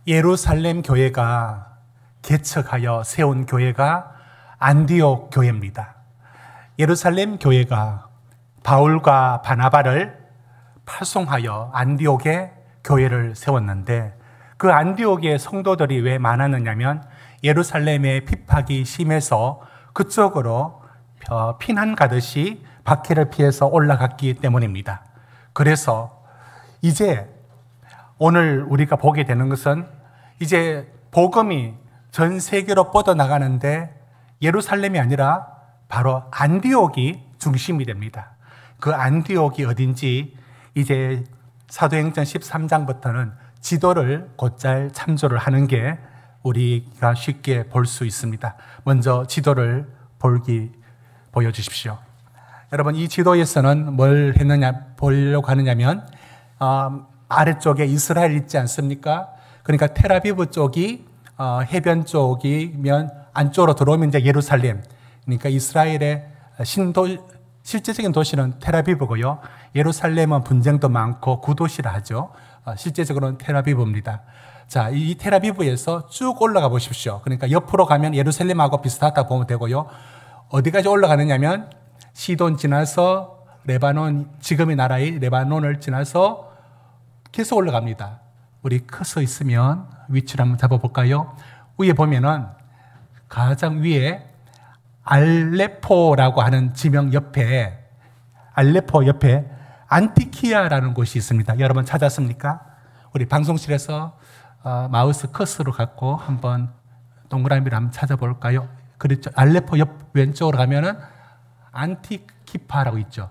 예루살렘 교회가 개척하여 세운 교회가 안디옥 교회입니다. 예루살렘 교회가 바울과 바나바를 파송하여 안디옥에 교회를 세웠는데, 그 안디옥의 성도들이 왜 많았느냐면 예루살렘의 핍박이 심해서 그쪽으로 피난 가듯이 박해를 피해서 올라갔기 때문입니다. 그래서 이제 오늘 우리가 보게 되는 것은 이제 복음이 전 세계로 뻗어나가는데 예루살렘이 아니라 바로 안디옥이 중심이 됩니다. 그 안디옥이 어딘지 이제 사도행전 13장부터는 지도를 곧잘 참조를 하는 게 우리가 쉽게 볼 수 있습니다. 먼저 지도를 보여주십시오. 여러분, 이 지도에서는 뭘 보려고 하느냐면 아래쪽에 이스라엘 있지 않습니까? 그러니까 텔아비브 쪽이 해변 쪽이면 안쪽으로 들어오면 이제 예루살렘. 그러니까 이스라엘의 실제적인 도시는 텔아비브고요. 예루살렘은 분쟁도 많고 구도시라 하죠. 실제적으로는 텔아비브입니다. 자, 이 텔아비브에서 쭉 올라가 보십시오. 그러니까 옆으로 가면 예루살렘하고 비슷하다고 보면 되고요. 어디까지 올라가느냐면 시돈 지나서 레바논, 지금의 나라의 레바논을 지나서 계속 올라갑니다. 우리 커서 있으면 위치를 한번 잡아볼까요? 위에 보면은 가장 위에 알레포라고 하는 지명 옆에, 알레포 옆에 안티키아라는 곳이 있습니다. 여러분 찾았습니까? 우리 방송실에서 마우스 커서로 갖고 한번 동그라미를 한번 찾아볼까요? 그렇죠. 알레포 옆 왼쪽으로 가면은 안티키파라고 있죠.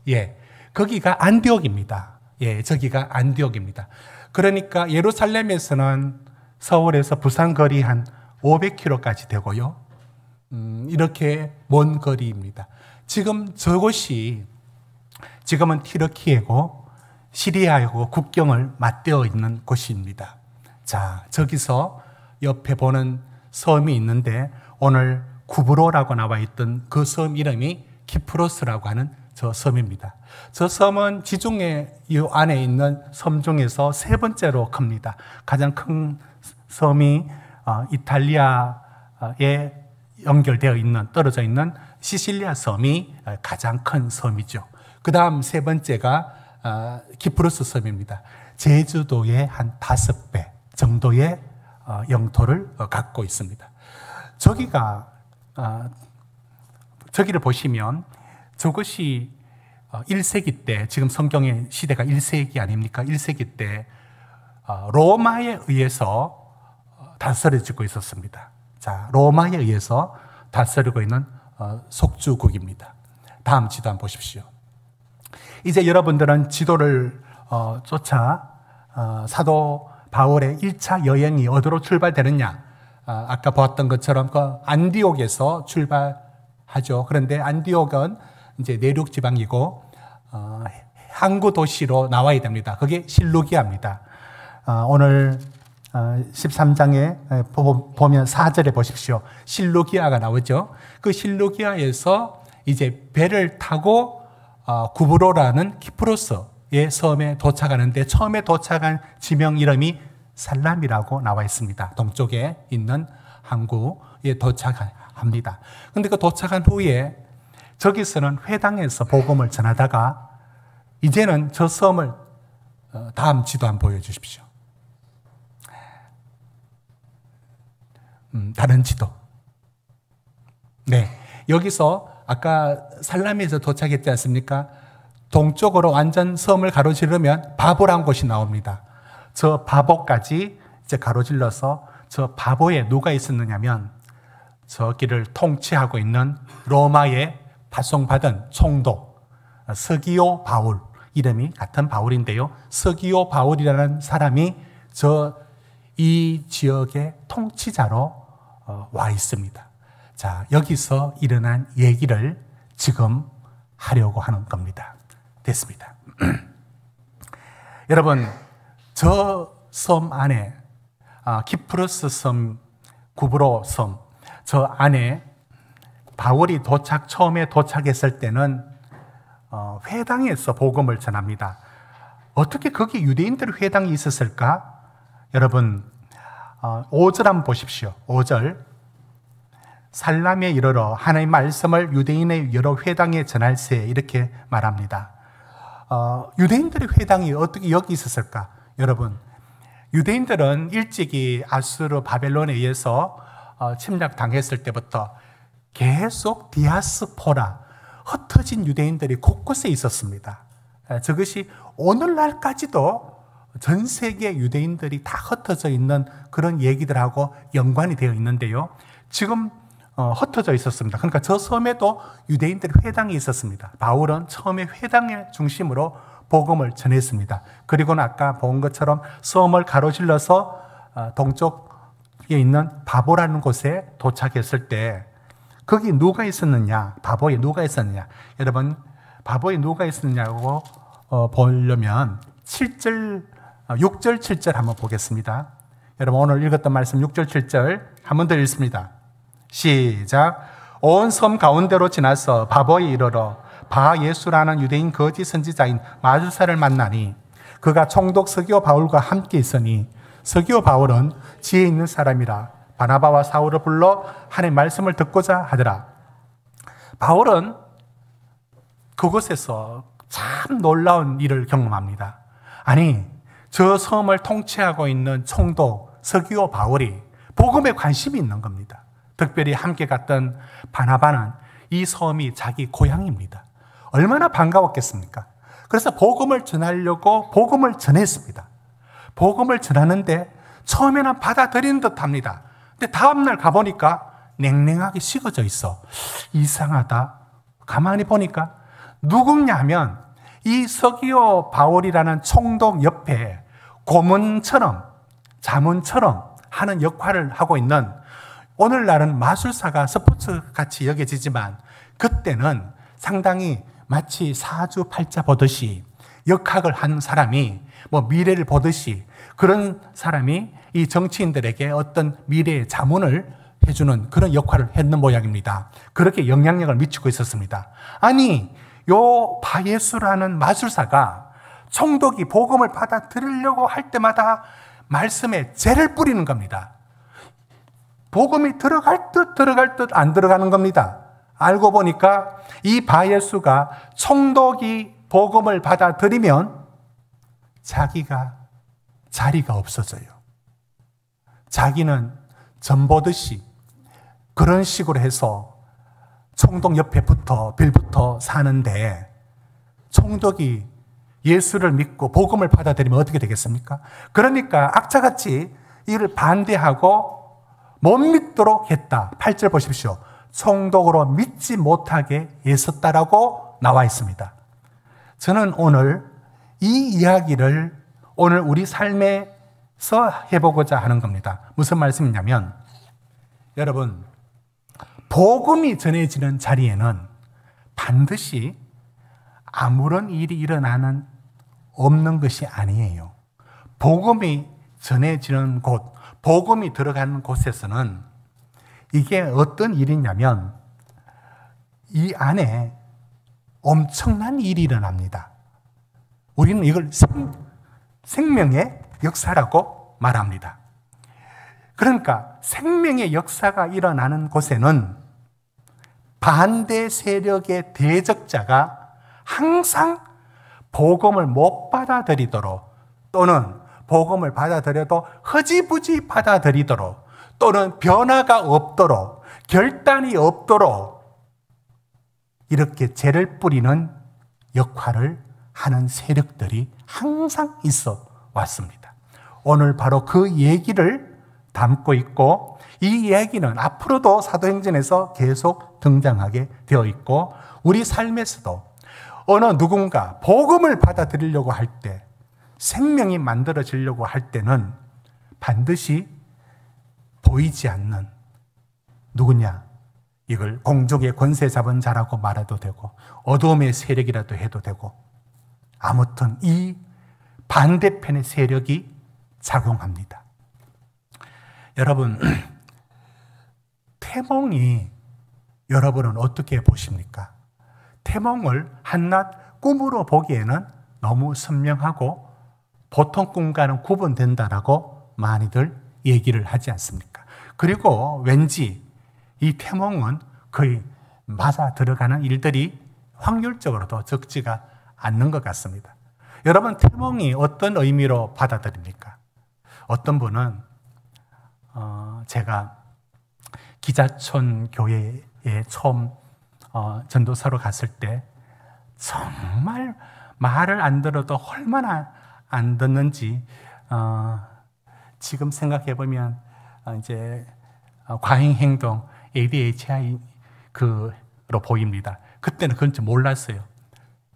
예, 거기가 안디옥입니다. 예, 저기가 안디옥입니다. 그러니까 예루살렘에서는 서울에서 부산 거리 한 500km까지 되고요. 이렇게 먼 거리입니다. 지금 저곳이 지금은 튀르키예고 시리아하고 국경을 맞대어 있는 곳입니다. 자, 저기서 옆에 보는 섬이 있는데 오늘 구브로라고 나와 있던 그 섬 이름이 키프로스라고 하는 저 섬입니다. 저 섬은 지중해 이 안에 있는 섬 중에서 세 번째로 큽니다. 가장 큰 섬이 이탈리아에 연결되어 있는, 떨어져 있는 시실리아 섬이 가장 큰 섬이죠. 그 다음 세 번째가 키프로스 섬입니다. 제주도의 한 5배 정도의 영토를 갖고 있습니다. 저기를 보시면 저것이 1세기 때, 지금 성경의 시대가 1세기 아닙니까? 1세기 때 로마에 의해서 다스려지고 있었습니다. 자, 로마에 의해서 다스리고 있는 속주국입니다. 다음 지도 한번 보십시오. 이제 여러분들은 지도를 쫓아 사도 바울의 1차 여행이 어디로 출발되느냐? 아까 보았던 것처럼 그 안디옥에서 출발하죠. 그런데 안디옥은 이제 내륙 지방이고 항구 도시로 나와야 됩니다. 그게 실루기아입니다. 오늘 13장에 보면 4절에 보십시오. 실루기아가 나오죠. 그 실루기아에서 이제 배를 타고 구브로라는 키프로스의 섬에 도착하는데 처음에 도착한 지명 이름이 살람이라고 나와 있습니다. 동쪽에 있는 항구에 도착합니다. 그런데 그 도착한 후에 저기서는 회당에서 복음을 전하다가 이제는 저 섬을 다음 지도 한번 보여주십시오. 다른 지도. 네, 여기서 아까 살람에서 도착했지 않습니까? 동쪽으로 완전 섬을 가로지르면 바보란 곳이 나옵니다. 저 바보까지 이제 가로질러서 저 바보에 누가 있었느냐면 저 길을 통치하고 있는 로마의 파송받은 총독 서기오 바울, 이름이 같은 바울인데요. 서기오 바울이라는 사람이 이 지역의 통치자로 와 있습니다. 자, 여기서 일어난 얘기를 지금 하려고 하는 겁니다. 됐습니다. 여러분, 저 섬 안에 키프로스 섬, 구브로 섬, 저 안에 바울이 처음에 도착했을 때는 회당에서 복음을 전합니다. 어떻게 거기 유대인들 회당이 있었을까? 여러분 5절 한번 보십시오. 5절 살람에 이르러 하나님의 말씀을 유대인의 여러 회당에 전할세 이렇게 말합니다. 유대인들의 회당이 어떻게 여기 있었을까? 여러분 유대인들은 일찍이 아수르 바벨론에 의해서 침략당했을 때부터 계속 디아스포라 흩어진 유대인들이 곳곳에 있었습니다. 저것이 오늘날까지도 전 세계 유대인들이 다 흩어져 있는 그런 얘기들하고 연관이 되어 있는데요. 지금 흩어져 있었습니다. 그러니까 저 섬에도 유대인들의 회당이 있었습니다. 바울은 처음에 회당을 중심으로 복음을 전했습니다. 그리고는 아까 본 것처럼 섬을 가로질러서 동쪽에 있는 바보라는 곳에 도착했을 때 거기 누가 있었느냐? 바보에 누가 있었느냐? 여러분 바보에 누가 있었느냐고 보려면 6절 7절 한번 보겠습니다. 여러분 오늘 읽었던 말씀 6절 7절 한 번 더 읽습니다. 시작. 온 섬 가운데로 지나서 바보에 이르러 바 예수라는 유대인 거짓 선지자인 마술사를 만나니 그가 총독 서기오 바울과 함께 있으니 서기오 바울은 지혜 있는 사람이라 바나바와 사울을 불러 하나님의 말씀을 듣고자 하더라. 바울은 그곳에서 참 놀라운 일을 경험합니다. 아니 저 섬을 통치하고 있는 총독 서기오 바울이 복음에 관심이 있는 겁니다. 특별히 함께 갔던 바나바는 이 섬이 자기 고향입니다. 얼마나 반가웠겠습니까? 그래서 복음을 전하려고 복음을 전했습니다. 복음을 전하는데 처음에는 받아들이는 듯 합니다. 근데 다음날 가보니까 냉랭하게 식어져 있어. 이상하다. 가만히 보니까 누구냐 하면 이 서기오 바울이라는 총독 옆에 고문처럼 자문처럼 하는 역할을 하고 있는, 오늘날은 마술사가 스포츠같이 여겨지지만 그때는 상당히 마치 사주팔자 보듯이 역학을 한 사람이 미래를 보듯이 그런 사람이 이 정치인들에게 어떤 미래의 자문을 해주는 그런 역할을 했는 모양입니다. 그렇게 영향력을 미치고 있었습니다. 아니 요 바예수라는 마술사가 총독이 복음을 받아들이려고 할 때마다 말씀에 재를 뿌리는 겁니다. 복음이 들어갈 듯 안 들어가는 겁니다. 알고 보니까 이 바예수가 총독이 복음을 받아들이면 자기가 자리가 없어져요. 자기는 전보듯이 그런 식으로 해서 총독 옆에 빌붙어 사는데, 총독이 예수를 믿고 복음을 받아들이면 어떻게 되겠습니까? 그러니까 악자같이 이를 반대하고 못 믿도록 했다. 8절 보십시오. 총독으로 믿지 못하게 애썼다라고 나와 있습니다. 저는 오늘 이 이야기를 오늘 우리 삶에서 해보고자 하는 겁니다. 무슨 말씀이냐면, 여러분 복음이 전해지는 자리에는 반드시 아무런 일이 일어나는 없는 것이 아니에요. 복음이 전해지는 곳, 복음이 들어가는 곳에서는 이게 어떤 일이냐면 이 안에 엄청난 일이 일어납니다. 우리는 이걸 생명의 역사라고 말합니다. 그러니까 생명의 역사가 일어나는 곳에는 반대 세력의 대적자가 항상 복음을 못 받아들이도록, 또는 복음을 받아들여도 흐지부지 받아들이도록, 또는 변화가 없도록, 결단이 없도록 이렇게 죄를 뿌리는 역할을 하는 세력들이 항상 있어 왔습니다. 오늘 바로 그 얘기를 담고 있고, 이 이야기는 앞으로도 사도행전에서 계속 등장하게 되어 있고, 우리 삶에서도 어느 누군가 복음을 받아들이려고 할 때, 생명이 만들어지려고 할 때는 반드시 보이지 않는 누구냐? 이걸 공중의 권세 잡은 자라고 말해도 되고 어둠의 세력이라도 해도 되고, 아무튼 이 반대편의 세력이 작용합니다. 여러분, 태몽이 여러분은 어떻게 보십니까? 태몽을 한낱 꿈으로 보기에는 너무 선명하고 보통 꿈과는 구분된다라고 많이들 얘기를 하지 않습니까? 그리고 왠지 이 태몽은 거의 맞아 들어가는 일들이 확률적으로도 적지가 않는 것 같습니다. 여러분, 태몽이 어떤 의미로 받아들입니까? 어떤 분은 제가 기자촌 교회에 처음 전도사로 갔을 때 정말 말을 안 들어도 얼마나 안 듣는지 지금 생각해 보면 이제 과잉행동 ADHI 그로 보입니다. 그때는 그건 좀 몰랐어요.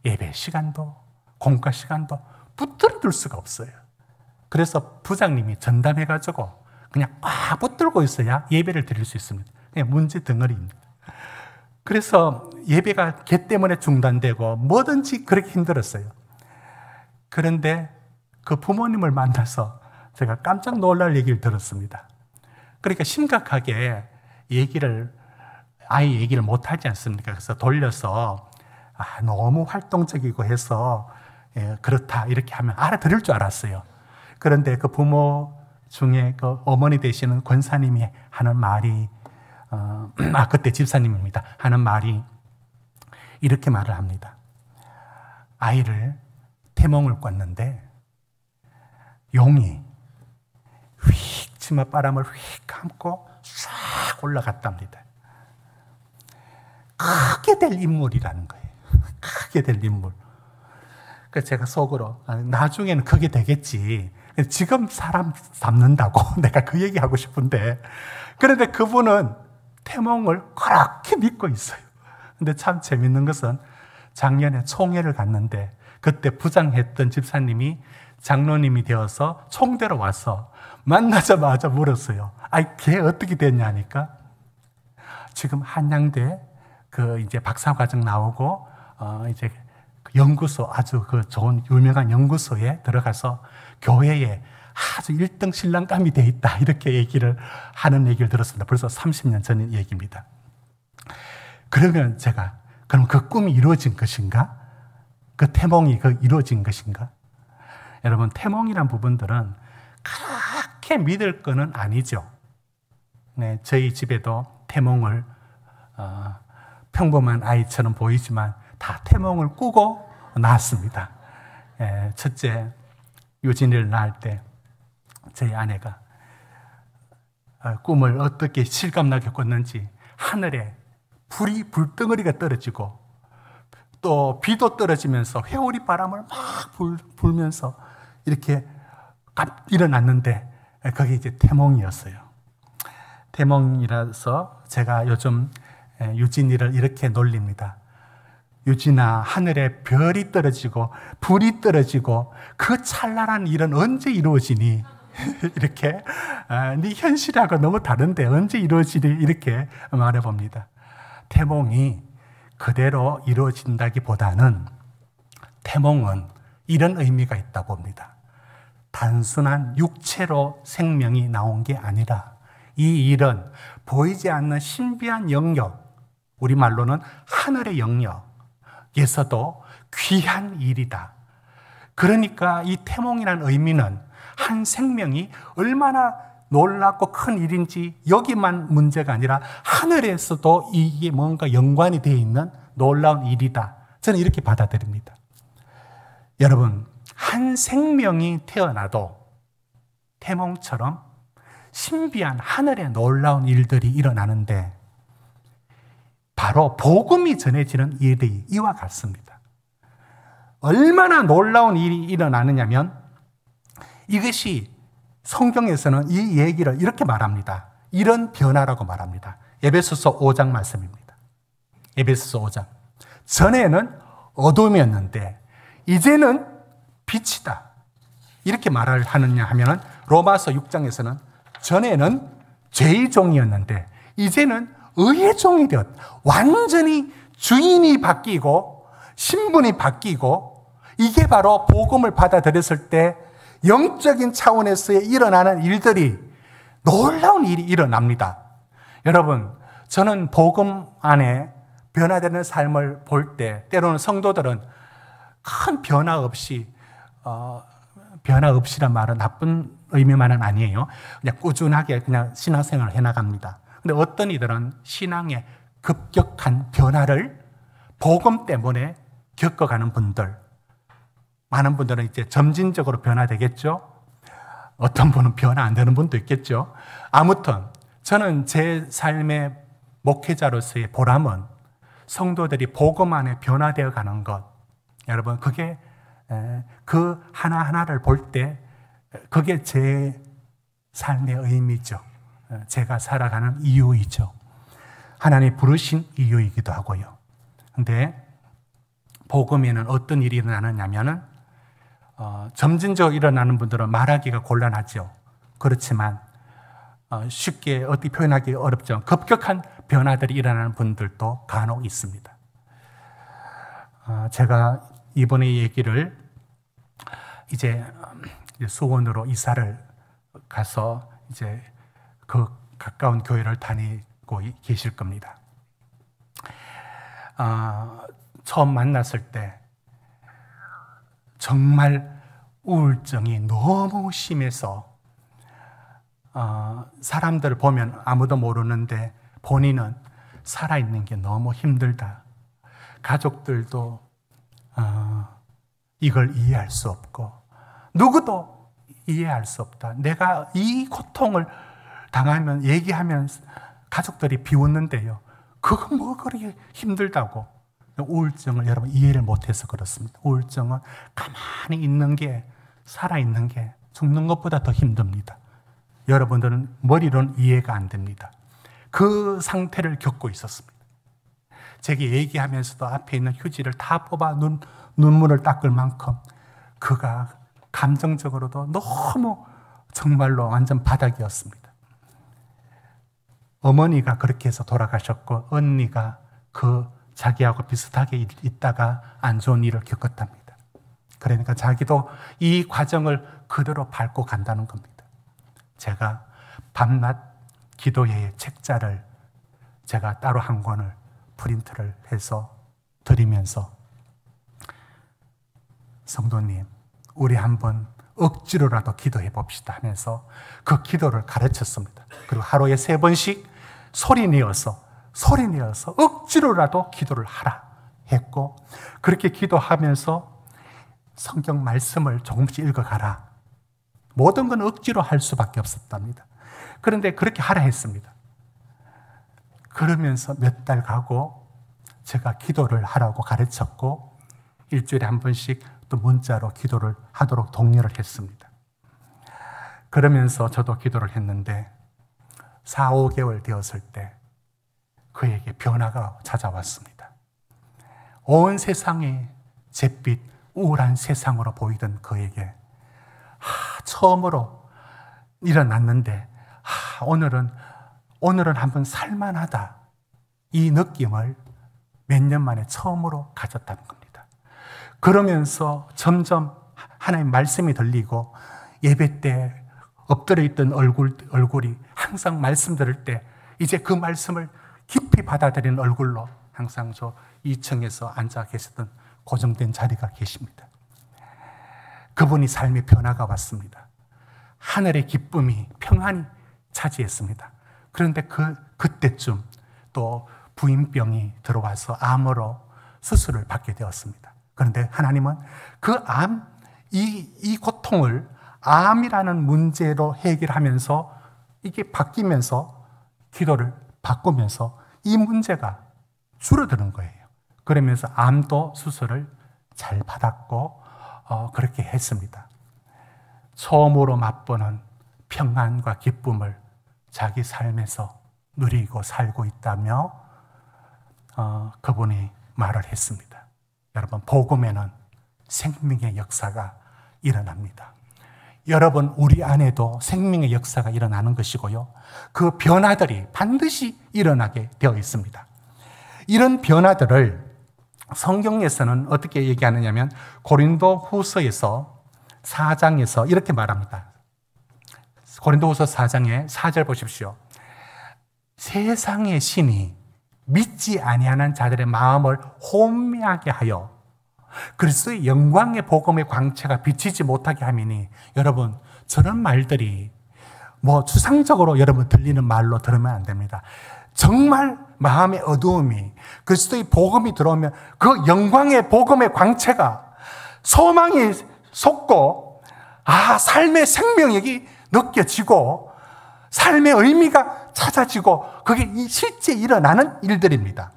예배 시간도 공과 시간도 붙들어둘 수가 없어요. 그래서 부장님이 전담해가지고 그냥 꽉 붙들고 있어야 예배를 드릴 수 있습니다. 그냥 문제 덩어리입니다. 그래서 예배가 걔 때문에 중단되고 뭐든지 그렇게 힘들었어요. 그런데 그 부모님을 만나서 제가 깜짝 놀랄 얘기를 들었습니다. 그러니까 심각하게 아이 얘기를 못하지 않습니까? 그래서 돌려서 너무 활동적이고 해서 그렇다 이렇게 하면 알아들을 줄 알았어요. 그런데 그 부모 중에 그 어머니 되시는 권사님이 하는 말이 그때 집사님입니다. 하는 말이 이렇게 말을 합니다. 아이를 태몽을 꿨는데 용이 휙 치맛바람을 휙 감고 싹 올라갔답니다. 크게 될 인물이라는 거예요. 크게 될 인물. 그래서 제가 속으로 나중에는 그게 되겠지. 지금 사람 잡는다고 내가 그 얘기하고 싶은데, 그런데 그분은 태몽을 그렇게 믿고 있어요. 근데 참 재밌는 것은 작년에 총회를 갔는데 그때 부장했던 집사님이 장로님이 되어서 총대로 와서 만나자마자 물었어요. 걔 어떻게 됐냐 하니까 지금 한양대 이제 박사과정 나오고 이제 연구소, 아주 좋은 유명한 연구소에 들어가서 교회에 아주 1등 신랑감이 돼 있다 이렇게 얘기를 하는 얘기를 들었습니다. 벌써 30년 전 얘기입니다. 그러면 제가 그럼 그 꿈이 이루어진 것인가? 그 태몽이 이루어진 것인가? 여러분, 태몽이란 부분들은 그렇게 믿을 거는 아니죠. 네, 저희 집에도 태몽을 평범한 아이처럼 보이지만 다 태몽을 꾸고 낳았습니다. 첫째 유진이를 낳을 때 저희 아내가 꿈을 어떻게 실감나게 꿨는지 하늘에 불덩어리가 떨어지고 또 비도 떨어지면서 회오리 바람을 막 불면서 이렇게 일어났는데 그게 이제 태몽이었어요. 태몽이라서 제가 요즘 유진이를 이렇게 놀립니다. 유진아, 하늘에 별이 떨어지고 불이 떨어지고 그 찬란한 일은 언제 이루어지니? 이렇게 네 현실하고 너무 다른데 언제 이루어지니? 이렇게 말해봅니다. 태몽이 그대로 이루어진다기보다는 태몽은 이런 의미가 있다고 봅니다. 단순한 육체로 생명이 나온 게 아니라 이 일은 보이지 않는 신비한 영역, 우리말로는 하늘의 영역에서도 귀한 일이다. 그러니까 이 태몽이라는 의미는 한 생명이 얼마나 놀랍고 큰 일인지 여기만 문제가 아니라 하늘에서도 이게 뭔가 연관이 되어 있는 놀라운 일이다. 저는 이렇게 받아들입니다. 여러분, 한 생명이 태어나도 태몽처럼 신비한 하늘의 놀라운 일들이 일어나는데 바로 복음이 전해지는 일이 이와 같습니다. 얼마나 놀라운 일이 일어나느냐면 이것이 성경에서는 이 얘기를 이렇게 말합니다. 이런 변화라고 말합니다. 에베소서 5장 말씀입니다. 에베소서 5장. 전에는 어둠이었는데 이제는 빛이다. 이렇게 말을 하느냐 하면 로마서 6장에서는 전에는 죄의 종이었는데 이제는 의의 종이 되었다. 완전히 주인이 바뀌고 신분이 바뀌고 이게 바로 복음을 받아들였을 때 영적인 차원에서의 일어나는 일들이 놀라운 일이 일어납니다. 여러분, 저는 복음 안에 변화되는 삶을 볼 때 때로는 성도들은 큰 변화 없이란 말은 나쁜 의미만은 아니에요. 그냥 꾸준하게 그냥 신앙생활을 해나갑니다. 근데 어떤 이들은 신앙의 급격한 변화를 복음 때문에 겪어가는 분들, 많은 분들은 이제 점진적으로 변화되겠죠. 어떤 분은 변화 안 되는 분도 있겠죠. 아무튼 저는 제 삶의 목회자로서의 보람은 성도들이 복음 안에 변화되어 가는 것. 여러분, 그게 그 하나하나를 볼 때 그게 제 삶의 의미죠. 제가 살아가는 이유이죠. 하나님 부르신 이유이기도 하고요. 근데 복음에는 어떤 일이 일어나느냐면은 점진적으로 일어나는 분들은 말하기가 곤란하죠. 그렇지만 쉽게 어떻게 표현하기 어렵죠. 급격한 변화들이 일어나는 분들도 간혹 있습니다. 제가 이번에 얘기를 이제 수원으로 이사를 가서 이제 그 가까운 교회를 다니고 계실 겁니다. 처음 만났을 때 정말 우울증이 너무 심해서 사람들을 보면 아무도 모르는데 본인은 살아있는 게 너무 힘들다. 가족들도 이걸 이해할 수 없고 누구도 이해할 수 없다. 내가 이 고통을 당하면 얘기하면 가족들이 비웃는데요. 그거 뭐 그렇게 힘들다고. 우울증을 여러분 이해를 못해서 그렇습니다. 우울증은 가만히 있는 게, 살아있는 게 죽는 것보다 더 힘듭니다. 여러분들은 머리로는 이해가 안 됩니다. 그 상태를 겪고 있었습니다. 제게 얘기하면서도 앞에 있는 휴지를 다 뽑아 눈물을 닦을 만큼 그가 감정적으로도 너무 정말로 완전 바닥이었습니다. 어머니가 그렇게 해서 돌아가셨고 언니가 그 자기하고 비슷하게 있다가 안 좋은 일을 겪었답니다. 그러니까 자기도 이 과정을 그대로 밟고 간다는 겁니다. 제가 밤낮 기도회의 책자를 제가 따로 한 권을 프린트를 해서 드리면서 성도님, 우리 한번 억지로라도 기도해 봅시다 하면서 그 기도를 가르쳤습니다. 그리고 하루에 3번씩 소리 내어서 억지로라도 기도를 하라 했고, 그렇게 기도하면서 성경 말씀을 조금씩 읽어가라. 모든 건 억지로 할 수밖에 없었답니다. 그런데 그렇게 하라 했습니다. 그러면서 몇 달 가고 제가 기도를 하라고 가르쳤고 일주일에 한 번씩 또 문자로 기도를 하도록 독려를 했습니다. 그러면서 저도 기도를 했는데 4, 5개월 되었을 때 그에게 변화가 찾아왔습니다. 온 세상이 잿빛 우울한 세상으로 보이던 그에게 처음으로 일어났는데 오늘은 한번 살만하다, 이 느낌을 몇 년 만에 처음으로 가졌다는 겁니다. 그러면서 점점 하나님 말씀이 들리고 예배 때 엎드려 있던 얼굴이 항상 말씀 들을 때 이제 그 말씀을 깊이 받아들이는 얼굴로 항상 저 2층에서 앉아 계셨던 고정된 자리가 계십니다. 그분이 삶의 변화가 왔습니다. 하늘의 기쁨이, 평안이 차지했습니다. 그런데 그때쯤 또 부인병이 들어와서 암으로 수술을 받게 되었습니다. 그런데 하나님은 그 이 고통을 암이라는 문제로 해결하면서 이게 바뀌면서 기도를 바꾸면서 이 문제가 줄어드는 거예요. 그러면서 암도 수술을 잘 받았고 그렇게 했습니다. 처음으로 맛보는 평안과 기쁨을 자기 삶에서 누리고 살고 있다며 그분이 말을 했습니다. 여러분, 복음에는 생명의 역사가 일어납니다. 여러분, 우리 안에도 생명의 역사가 일어나는 것이고요. 그 변화들이 반드시 일어나게 되어 있습니다. 이런 변화들을 성경에서는 어떻게 얘기하느냐면 고린도 후서에서 4장에서 이렇게 말합니다. 고린도 후서 4장의 4절 보십시오. 세상의 신이 믿지 아니하는 자들의 마음을 혼미하게 하여 그리스도의 영광의 복음의 광채가 비치지 못하게 하미니, 여러분, 저런 말들이 뭐 추상적으로 여러분 들리는 말로 들으면 안 됩니다. 정말 마음의 어두움이, 그리스도의 복음이 들어오면 그 영광의 복음의 광채가 소망이 솟고, 삶의 생명력이 느껴지고 삶의 의미가 찾아지고, 그게 실제 일어나는 일들입니다.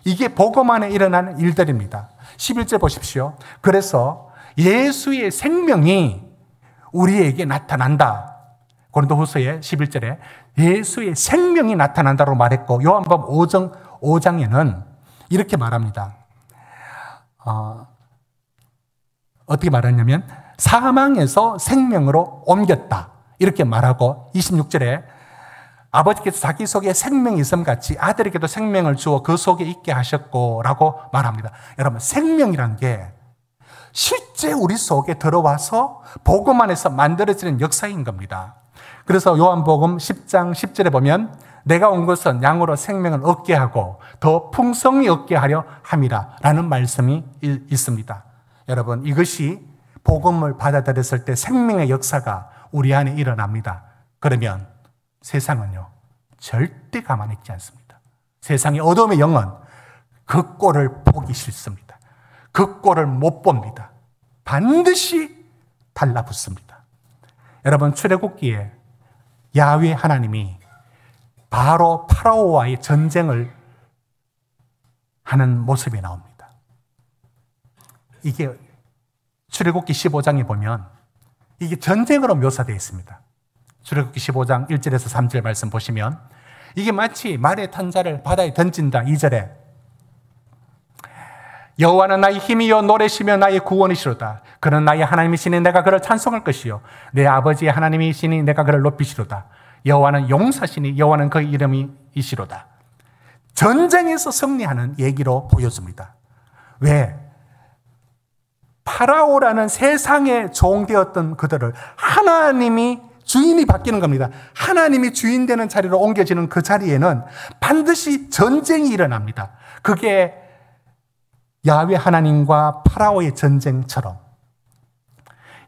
이게 복음 안에 일어나는 일들입니다. 11절 보십시오. 그래서 예수의 생명이 우리에게 나타난다. 고린도후서의 11절에 예수의 생명이 나타난다고 말했고, 요한복음 5장에는 이렇게 말합니다. 어떻게 말하냐면 사망에서 생명으로 옮겼다, 이렇게 말하고, 26절에 아버지께서 자기 속에 생명이 있음 같이 아들에게도 생명을 주어 그 속에 있게 하셨고 라고 말합니다. 여러분, 생명이란 게 실제 우리 속에 들어와서 복음 안에서 만들어지는 역사인 겁니다. 그래서 요한복음 10장 10절에 보면 내가 온 것은 양으로 생명을 얻게 하고 더 풍성히 얻게 하려 함이라 라는 말씀이 있습니다. 여러분, 이것이 복음을 받아들였을 때 생명의 역사가 우리 안에 일어납니다. 그러면 세상은요, 절대 가만히 있지 않습니다. 세상의 어둠의 영은 그 꼴을 보기 싫습니다. 그 꼴을 못 봅니다. 반드시 달라붙습니다. 여러분, 출애굽기에 야훼 하나님이 바로 파라오와의 전쟁을 하는 모습이 나옵니다. 이게 출애굽기 15장에 보면 이게 전쟁으로 묘사되어 있습니다. 출애굽기 15장 1절에서 3절 말씀 보시면 이게 마치 말의 탄 자를 바다에 던진다. 2절에 여호와는 나의 힘이요 노래시며 나의 구원이시로다. 그는 나의 하나님이시니 내가 그를 찬송할 것이요 내 아버지의 하나님이시니 내가 그를 높이시로다. 여호와는 용사시니 여호와는 그의 이름이시로다. 전쟁에서 승리하는 얘기로 보여줍니다. 왜? 파라오라는 세상의 종되었던 그들을 하나님이 주인이 바뀌는 겁니다. 하나님이 주인 되는 자리로 옮겨지는 그 자리에는 반드시 전쟁이 일어납니다. 그게 야훼 하나님과 파라오의 전쟁처럼.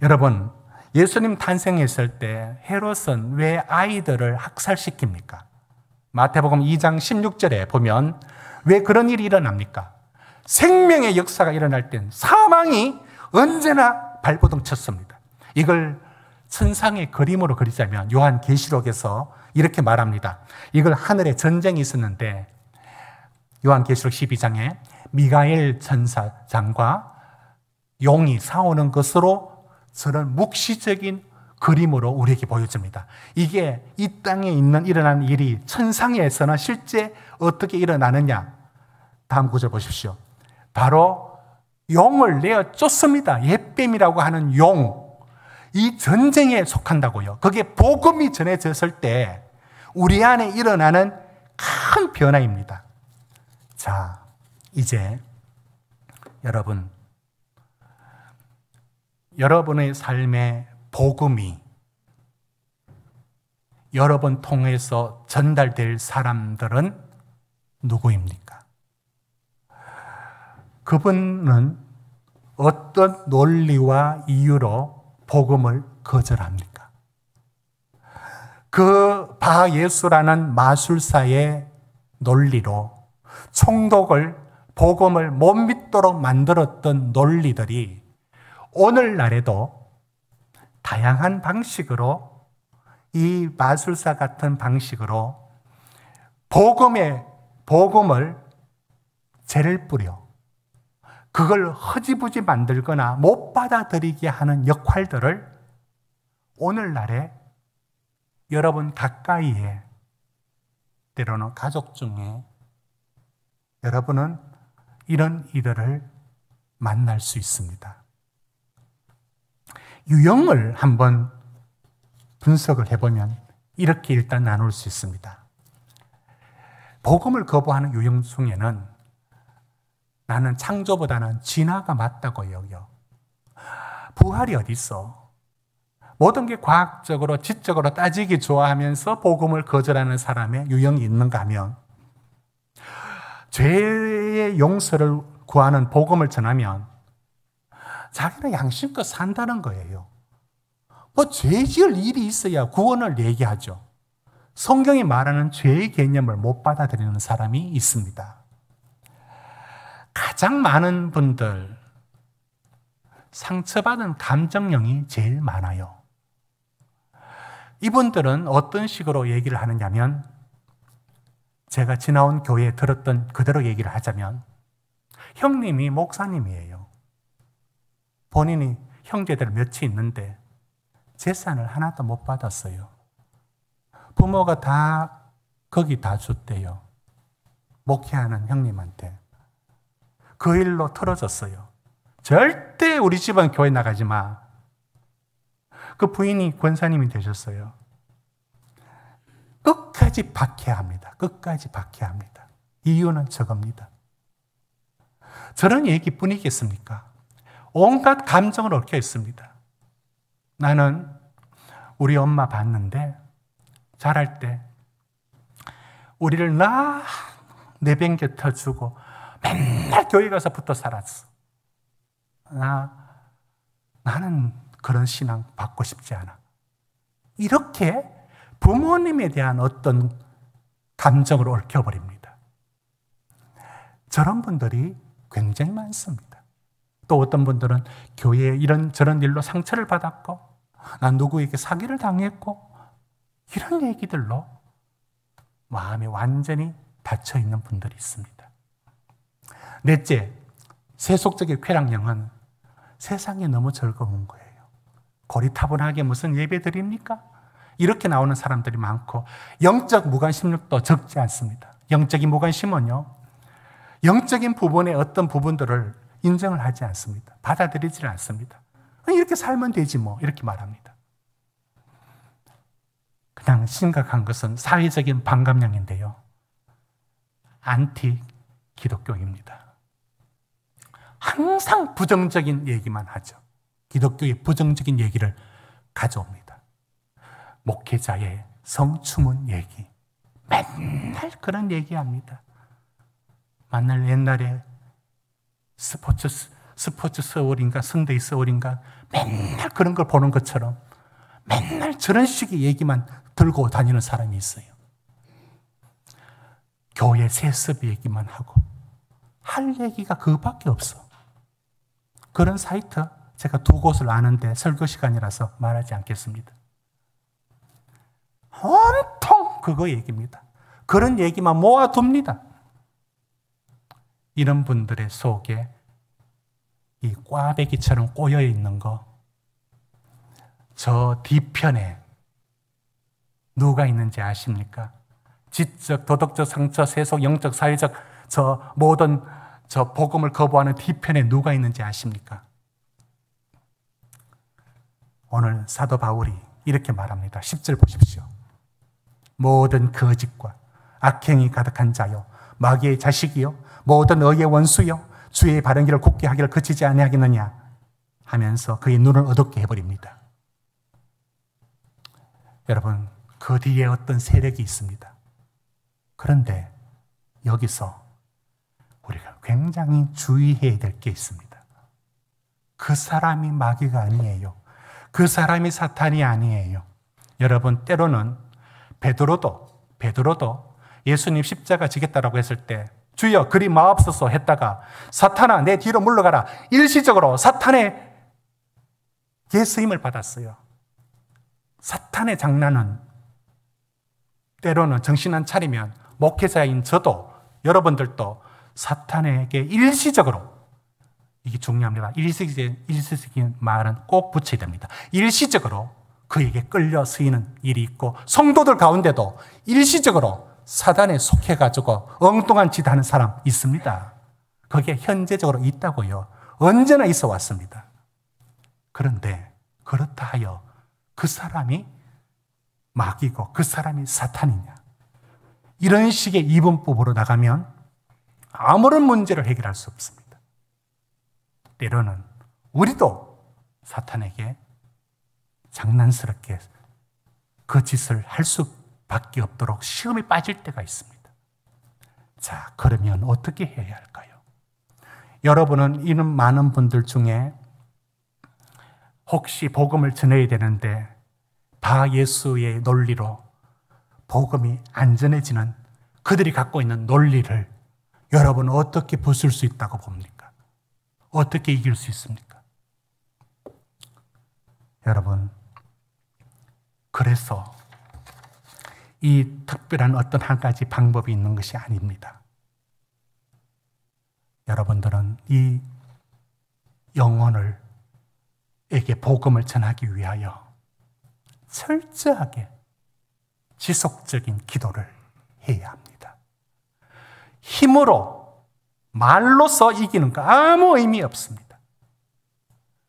여러분, 예수님 탄생했을 때 헤롯은 왜 아이들을 학살시킵니까? 마태복음 2장 16절에 보면 왜 그런 일이 일어납니까? 생명의 역사가 일어날 땐 사망이 언제나 발버둥 쳤습니다. 이걸 천상의 그림으로 그리자면 요한계시록에서 이렇게 말합니다. 이걸 하늘에 전쟁이 있었는데 요한계시록 12장에 미가엘 천사장과 용이 싸우는 것으로 저런 묵시적인 그림으로 우리에게 보여집니다. 이게 이 땅에 일어나는 일이 천상에서는 실제 어떻게 일어나느냐. 다음 구절 보십시오. 바로 용을 내어 쫓습니다. 옛뱀이라고 하는 용. 이 전쟁에 속한다고요. 그게 복음이 전해졌을 때 우리 안에 일어나는 큰 변화입니다. 자, 이제 여러분의 삶의 복음이 여러분 통해서 전달될 사람들은 누구입니까? 그분은 어떤 논리와 이유로 복음을 거절합니까? 그 바 예수라는 마술사의 논리로 총독을, 복음을 못 믿도록 만들었던 논리들이 오늘날에도 다양한 방식으로, 이 마술사 같은 방식으로 복음을 죄를 뿌려 그걸 허지부지 만들거나 못 받아들이게 하는 역할들을 오늘날에 여러분 가까이에, 때로는 가족 중에 여러분은 이런 이들을 만날 수 있습니다. 유형을 한번 분석을 해보면 이렇게 일단 나눌 수 있습니다. 복음을 거부하는 유형 중에는 나는 창조보다는 진화가 맞다고 여겨. 부활이 어디 있어? 모든 게 과학적으로, 지적으로 따지기 좋아하면서 복음을 거절하는 사람의 유형이 있는가 하면, 죄의 용서를 구하는 복음을 전하면 자기는 양심껏 산다는 거예요. 뭐 죄 지을 일이 있어야 구원을 얘기하죠. 성경이 말하는 죄의 개념을 못 받아들이는 사람이 있습니다. 가장 많은 분들, 상처받은 감정령이 제일 많아요. 이분들은 어떤 식으로 얘기를 하느냐면, 제가 지나온 교회에 들었던 그대로 얘기를 하자면, 형님이 목사님이에요. 본인이 형제들 몇이 있는데 재산을 하나도 못 받았어요. 부모가 다 거기 다 줬대요. 목회하는 형님한테. 그 일로 틀어졌어요. 절대 우리 집은 교회 나가지 마. 그 부인이 권사님이 되셨어요. 끝까지 박해합니다. 끝까지 박해합니다. 이유는 저겁니다. 저런 얘기뿐이겠습니까? 온갖 감정을 얽혀 있습니다. 나는 우리 엄마 봤는데 자랄 때 우리를 내팽개쳐주고 맨날 교회 가서 붙어 살았어. 나는 그런 신앙 받고 싶지 않아. 이렇게 부모님에 대한 어떤 감정을 얽혀버립니다. 저런 분들이 굉장히 많습니다. 또 어떤 분들은 교회에 저런 일로 상처를 받았고, 난 누구에게 사기를 당했고, 이런 얘기들로 마음이 완전히 닫혀있는 분들이 있습니다. 넷째, 세속적인 쾌락령은 세상에 너무 즐거운 거예요. 고리타분하게 무슨 예배 드립니까? 이렇게 나오는 사람들이 많고, 영적 무관심력도 적지 않습니다. 영적인 무관심은요, 영적인 부분의 어떤 부분들을 인정을 하지 않습니다. 받아들이지 않습니다. 이렇게 살면 되지 뭐, 이렇게 말합니다. 그냥 심각한 것은 사회적인 반감령인데요, 안티 기독교입니다. 항상 부정적인 얘기만 하죠. 기독교의 부정적인 얘기를 가져옵니다. 목회자의 성추문 얘기, 맨날 그런 얘기합니다. 맨날 옛날에 스포츠 서울인가 성대이 서울인가 맨날 그런 걸 보는 것처럼 맨날 저런 식의 얘기만 들고 다니는 사람이 있어요. 교회 세습 얘기만 하고 할 얘기가 그거밖에 없어. 그런 사이트 제가 두 곳을 아는데 설교 시간이라서 말하지 않겠습니다. 온통 그거 얘기입니다. 그런 얘기만 모아둡니다. 이런 분들의 속에 이 꽈배기처럼 꼬여 있는 거, 저 뒤편에 누가 있는지 아십니까? 지적, 도덕적 상처, 세속, 영적, 사회적 저 모든 저 복음을 거부하는 뒤편에 누가 있는지 아십니까? 오늘 사도 바울이 이렇게 말합니다. 10절 보십시오. 모든 거짓과 악행이 가득한 자요, 마귀의 자식이요, 모든 의의 원수요, 주의 바른 길을 굳게 하기를 그치지 아니하겠느냐 하면서 그의 눈을 어둡게 해버립니다. 여러분, 그 뒤에 어떤 세력이 있습니다. 그런데 여기서 우리가 굉장히 주의해야 될 게 있습니다. 그 사람이 마귀가 아니에요. 그 사람이 사탄이 아니에요. 여러분, 때로는 베드로도 예수님 십자가 지겠다라고 했을 때 주여 그리 마옵소서 했다가 사탄아 내 뒤로 물러가라, 일시적으로 사탄의 계수임을 받았어요. 사탄의 장난은 때로는 정신 안 차리면 목회자인 저도 여러분들도 사탄에게 일시적으로, 이게 중요합니다. 일시적인 말은 꼭 붙여야 됩니다. 일시적으로 그에게 끌려 쓰이는 일이 있고, 성도들 가운데도 일시적으로 사단에 속해가지고 엉뚱한 짓 하는 사람 있습니다. 그게 현재적으로 있다고요. 언제나 있어 왔습니다. 그런데 그렇다 하여 그 사람이 마귀고 그 사람이 사탄이냐, 이런 식의 이분법으로 나가면 아무런 문제를 해결할 수 없습니다. 때로는 우리도 사탄에게 장난스럽게 그 짓을 할 수밖에 없도록 시험에 빠질 때가 있습니다. 자, 그러면 어떻게 해야 할까요? 여러분은 이런 많은 분들 중에 혹시 복음을 전해야 되는데 다 예수의 논리로 복음이 안 전해지는 그들이 갖고 있는 논리를 여러분 어떻게 부술 수 있다고 봅니까? 어떻게 이길 수 있습니까? 여러분, 그래서 이 특별한 어떤 한 가지 방법이 있는 것이 아닙니다. 여러분들은 이 영혼을 에게 복음을 전하기 위하여 철저하게 지속적인 기도를 해야 합니다. 힘으로 말로써 이기는 거 아무 의미 없습니다.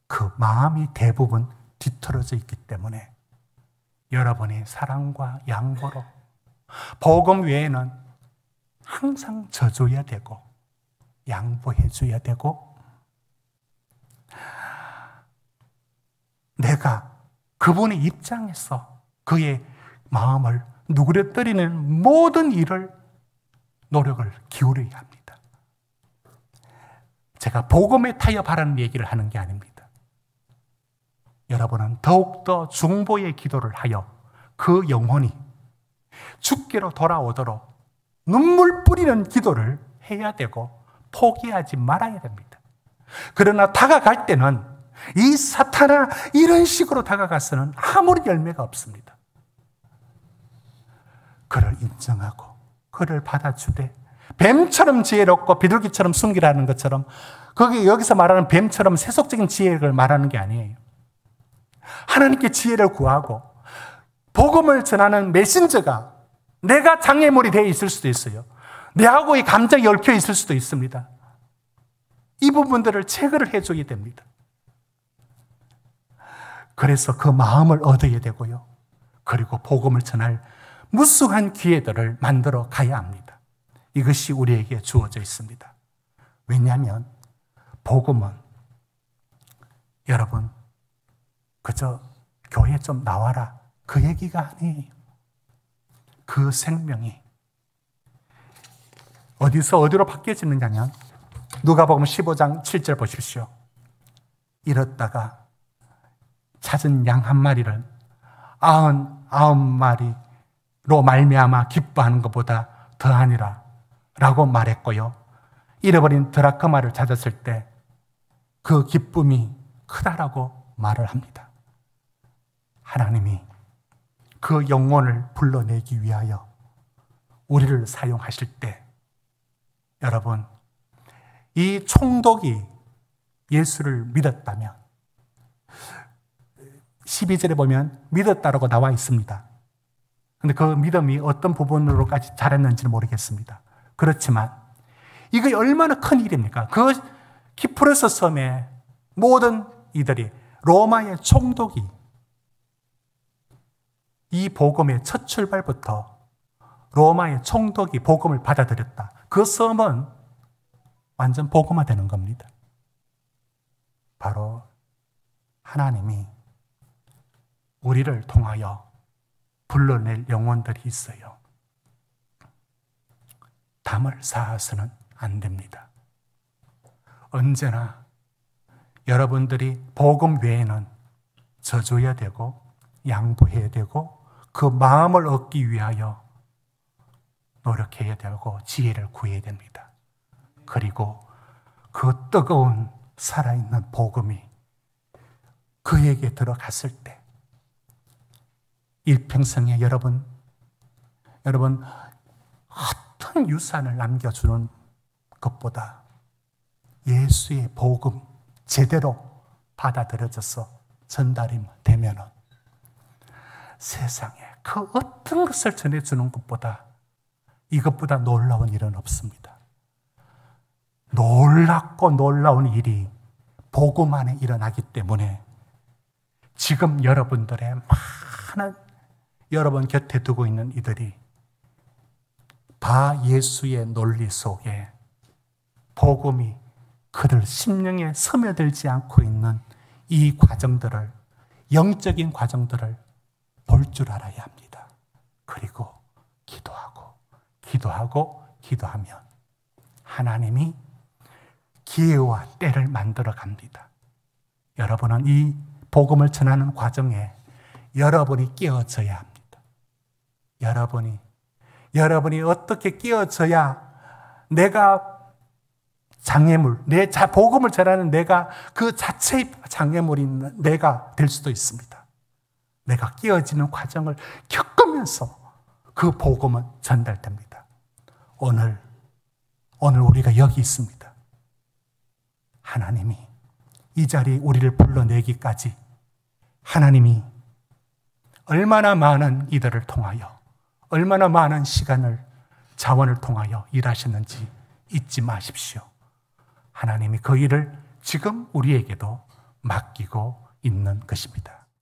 그 마음이 대부분 뒤틀어져 있기 때문에 여러분이 사랑과 양보로 복음 외에는 항상 져줘야 되고 양보해 줘야 되고 내가 그분의 입장에서 그의 마음을 누그러뜨리는 모든 일을 노력을 기울여야 합니다. 제가 복음에 타협하라는 얘기를 하는 게 아닙니다. 여러분은 더욱더 중보의 기도를 하여 그 영혼이 죽게로 돌아오도록 눈물 뿌리는 기도를 해야 되고 포기하지 말아야 됩니다. 그러나 다가갈 때는 이 사탄아 이런 식으로 다가가서는 아무런 열매가 없습니다. 그를 인정하고 그를 받아주되 뱀처럼 지혜롭고 비둘기처럼 숨기라는 것처럼 거기 여기서 말하는 뱀처럼 세속적인 지혜를 말하는 게 아니에요. 하나님께 지혜를 구하고 복음을 전하는 메신저가 내가 장애물이 되어 있을 수도 있어요. 내하고의 감정이 얽혀 있을 수도 있습니다. 이 부분들을 체크를 해줘야 됩니다. 그래서 그 마음을 얻어야 되고요. 그리고 복음을 전할 무수한 기회들을 만들어 가야 합니다. 이것이 우리에게 주어져 있습니다. 왜냐하면 복음은 여러분 그저 교회 좀 나와라 그 얘기가 아니에요. 그 생명이 어디서 어디로 바뀌어지느냐면 누가복음 15장 7절 보십시오. 잃었다가 찾은 양 한 마리를 99마리로 말미암아 기뻐하는 것보다 더하니라 라고 말했고요. 잃어버린 드라크마를 찾았을 때 그 기쁨이 크다라고 말을 합니다. 하나님이 그 영혼을 불러내기 위하여 우리를 사용하실 때 여러분 이 총독이 예수를 믿었다면 12절에 보면 믿었다라고 나와 있습니다. 그런데 그 믿음이 어떤 부분으로까지 잘했는지는 모르겠습니다. 그렇지만 이게 얼마나 큰 일입니까? 그 키프로스 섬의 모든 이들이 로마의 총독이 이 복음의 첫 출발부터 로마의 총독이 복음을 받아들였다. 그 섬은 완전 복음화되는 겁니다. 바로 하나님이 우리를 통하여 불러낼 영혼들이 있어요. 담을 쌓아서는 안 됩니다. 언제나 여러분들이 복음 외에는 져줘야 되고 양보해야 되고 그 마음을 얻기 위하여 노력해야 되고 지혜를 구해야 됩니다. 그리고 그 뜨거운 살아있는 복음이 그에게 들어갔을 때 일평생에 여러분 어떤 유산을 남겨주는 것보다 예수의 복음 제대로 받아들여져서 전달이 되면은 세상에 그 어떤 것을 전해주는 것보다 이것보다 놀라운 일은 없습니다. 놀랍고 놀라운 일이 복음 안에 일어나기 때문에 지금 여러분들의 많은 여러분 곁에 두고 있는 이들이 바 예수의 논리 속에 복음이 그들 심령에 스며들지 않고 있는 이 과정들을 영적인 과정들을 볼 줄 알아야 합니다. 그리고 기도하면 하나님이 기회와 때를 만들어 갑니다. 여러분은 이 복음을 전하는 과정에 여러분이 끼어져야 합니다. 여러분이 어떻게 끼어져야 내가 장애물, 복음을 전하는 내가 그 자체의 장애물인 내가 될 수도 있습니다. 내가 끼어지는 과정을 겪으면서 그 복음은 전달됩니다. 오늘 우리가 여기 있습니다. 하나님이 이 자리에 우리를 불러내기까지 하나님이 얼마나 많은 이들을 통하여, 얼마나 많은 시간을, 자원을 통하여 일하셨는지 잊지 마십시오. 하나님이 그 일을 지금 우리에게도 맡기고 있는 것입니다.